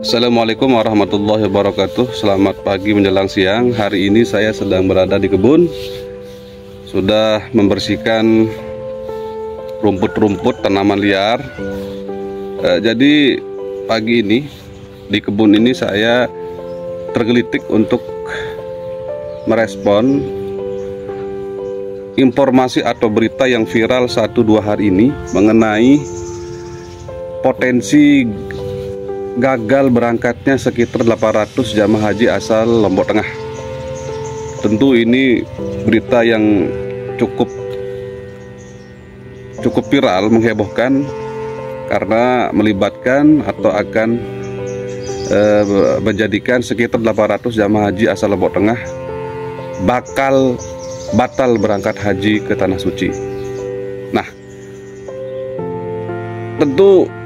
Assalamualaikum warahmatullahi wabarakatuh. Selamat pagi menjelang siang. Hari ini saya sedang berada di kebun. Sudah membersihkan rumput-rumput tanaman liar. Jadi pagi ini di kebun ini saya tergelitik untuk merespon informasi atau berita yang viral 1-2 hari ini mengenai potensi gagal berangkatnya sekitar 800 jamaah haji asal Lombok Tengah. Tentu ini berita yang cukup viral, menghebohkan karena melibatkan atau akan menjadikan sekitar 800 jamaah haji asal Lombok Tengah batal berangkat haji ke Tanah Suci. Nah,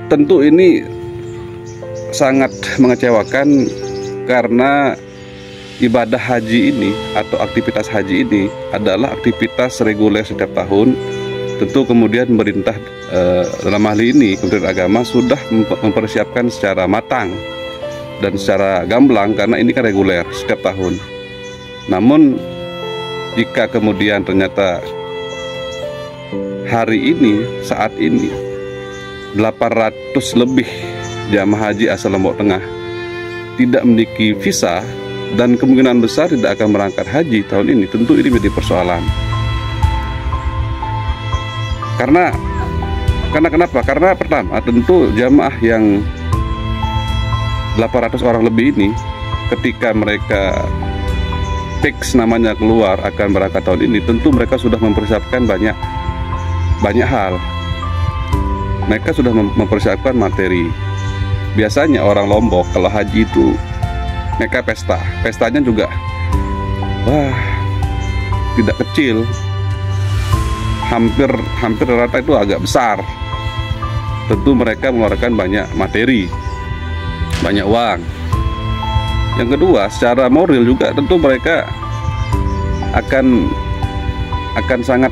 tentu ini sangat mengecewakan karena ibadah haji ini atau aktivitas haji ini adalah aktivitas reguler setiap tahun. Tentu kemudian pemerintah dalam hal ini Kementerian Agama sudah mempersiapkan secara matang dan secara gamblang karena ini kan reguler setiap tahun. Namun jika kemudian ternyata hari ini, saat ini 800 lebih jamaah haji asal Lombok Tengah tidak memiliki visa dan kemungkinan besar tidak akan berangkat haji tahun ini, tentu ini menjadi persoalan. Karena kenapa? Karena pertama, tentu jamaah yang 800 orang lebih ini ketika mereka fix namanya keluar akan berangkat tahun ini, tentu mereka sudah mempersiapkan banyak hal. Mereka sudah mempersiapkan materi. Biasanya orang Lombok kalau haji itu mereka pestanya juga tidak kecil, hampir rata itu agak besar. Tentu mereka mengeluarkan banyak materi, banyak uang. Yang kedua, secara moral juga tentu mereka akan sangat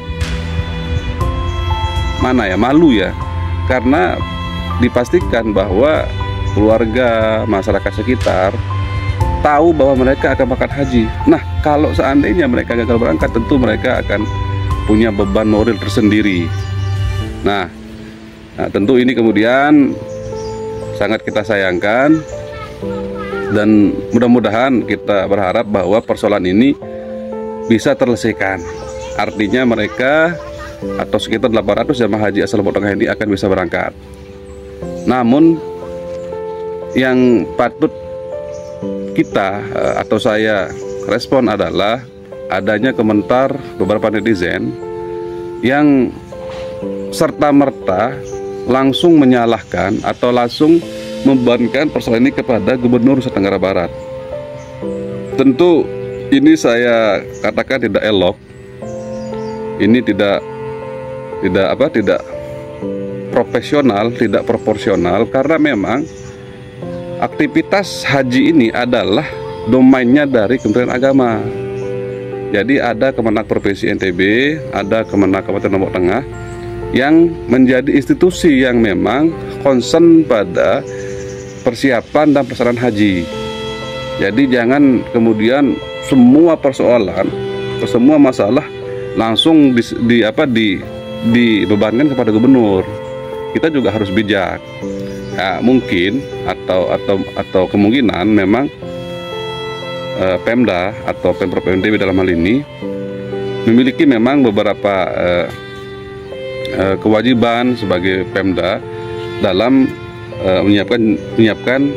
malu ya, karena dipastikan bahwa keluarga, masyarakat sekitar tahu bahwa mereka akan berangkat haji. Nah, kalau seandainya mereka gagal berangkat, tentu mereka akan punya beban moral tersendiri. Nah, tentu ini kemudian sangat kita sayangkan, dan mudah-mudahan kita berharap bahwa persoalan ini bisa terselesaikan. Artinya mereka atau sekitar 800 jamaah haji asal Lombok Tengah ini akan bisa berangkat. Namun yang patut kita atau saya respon adalah adanya komentar beberapa netizen yang serta-merta langsung menyalahkan atau langsung membebankan persoalan ini kepada Gubernur Nusa Tenggara Barat. Tentu ini saya katakan tidak elok. Ini tidak profesional, tidak proporsional, karena memang aktivitas haji ini adalah domainnya dari Kementerian Agama. Jadi ada Kemenak Provinsi NTB, ada Kemenak Kabupaten Lombok Tengah yang menjadi institusi yang memang concern pada persiapan dan pelaksanaan haji. Jadi jangan kemudian semua persoalan atau semua masalah langsung dibebankan kepada gubernur. Kita juga harus bijak. Ya, mungkin atau kemungkinan memang Pemda atau Pemprov NTB dalam hal ini memiliki memang beberapa kewajiban sebagai Pemda dalam menyiapkan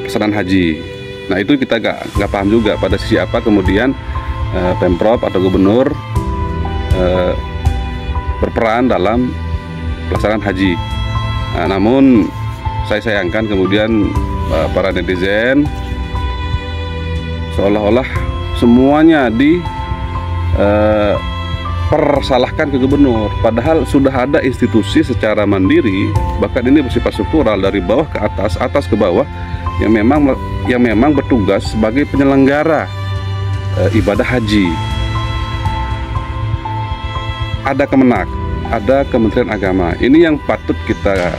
pelaksanaan haji. Nah, itu kita nggak paham juga pada sisi apa kemudian Pemprov atau Gubernur berperan dalam pelaksanaan haji. Nah, namun saya sayangkan kemudian para netizen seolah-olah semuanya persalahkan ke gubernur, padahal sudah ada institusi secara mandiri, bahkan ini bersifat struktural dari bawah ke atas, atas ke bawah, yang memang bertugas sebagai penyelenggara ibadah haji. Ada Kemenak, ada Kementerian Agama. Ini yang patut kita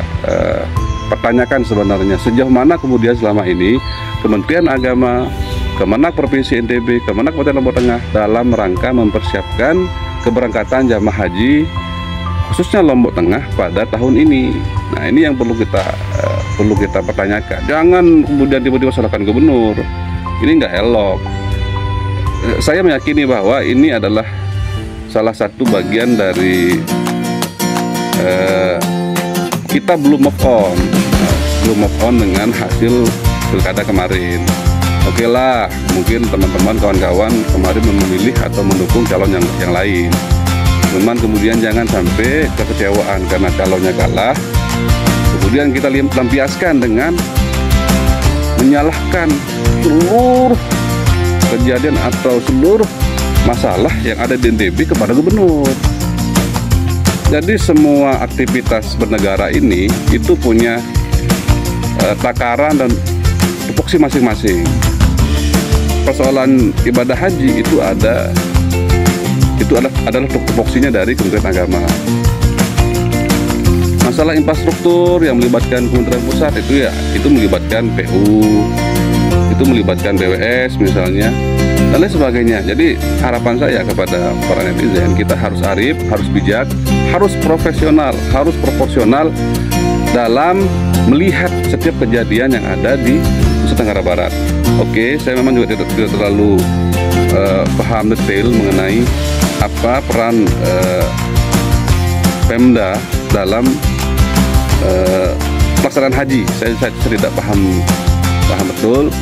pertanyakan sebenarnya sejauh mana kemudian selama ini Kementerian Agama, Kemenak Provinsi NTB, Kemenak Kabupaten Lombok Tengah dalam rangka mempersiapkan keberangkatan jamaah haji khususnya Lombok Tengah pada tahun ini. Nah, ini yang perlu kita pertanyakan. Jangan kemudian tiba-tiba salahkan gubernur. Ini nggak elok. Saya meyakini bahwa ini adalah salah satu bagian dari kita belum move on dengan hasil pilkada kemarin. Oke lah, mungkin teman-teman kawan-kawan kemarin memilih atau mendukung calon yang lain. Cuman kemudian jangan sampai kekecewaan karena calonnya kalah. Kemudian kita lampiaskan dengan menyalahkan seluruh kejadian atau seluruh masalah yang ada di NTB kepada gubernur. Jadi semua aktivitas bernegara ini itu punya takaran dan tupoksi masing-masing. Persoalan ibadah haji itu adalah tupoksinya dari Kementerian Agama. Masalah infrastruktur yang melibatkan Kementerian Pusat itu melibatkan PU, itu melibatkan BWS misalnya, dan lain sebagainya. Jadi harapan saya kepada para netizen, kita harus arif, harus bijak, harus profesional, harus proporsional dalam melihat setiap kejadian yang ada di Nusa Tenggara Barat. Oke, saya memang juga tidak terlalu paham detail mengenai apa peran Pemda dalam pelaksanaan haji. Saya tidak paham betul.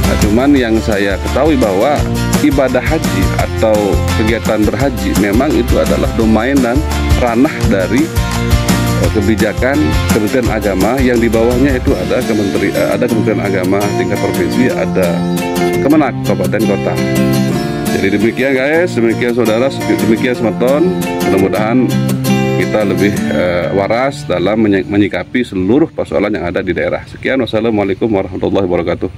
Nah, cuman yang saya ketahui bahwa ibadah haji atau kegiatan berhaji memang itu adalah domain dan ranah dari kebijakan Kementerian Agama, yang di bawahnya itu ada Kementerian Agama tingkat provinsi, ada Kemenak kabupaten kota. Jadi demikian guys, demikian saudara, demikian semeton. Mudah-mudahan kita lebih waras dalam menyikapi seluruh persoalan yang ada di daerah. Sekian, wassalamualaikum warahmatullahi wabarakatuh.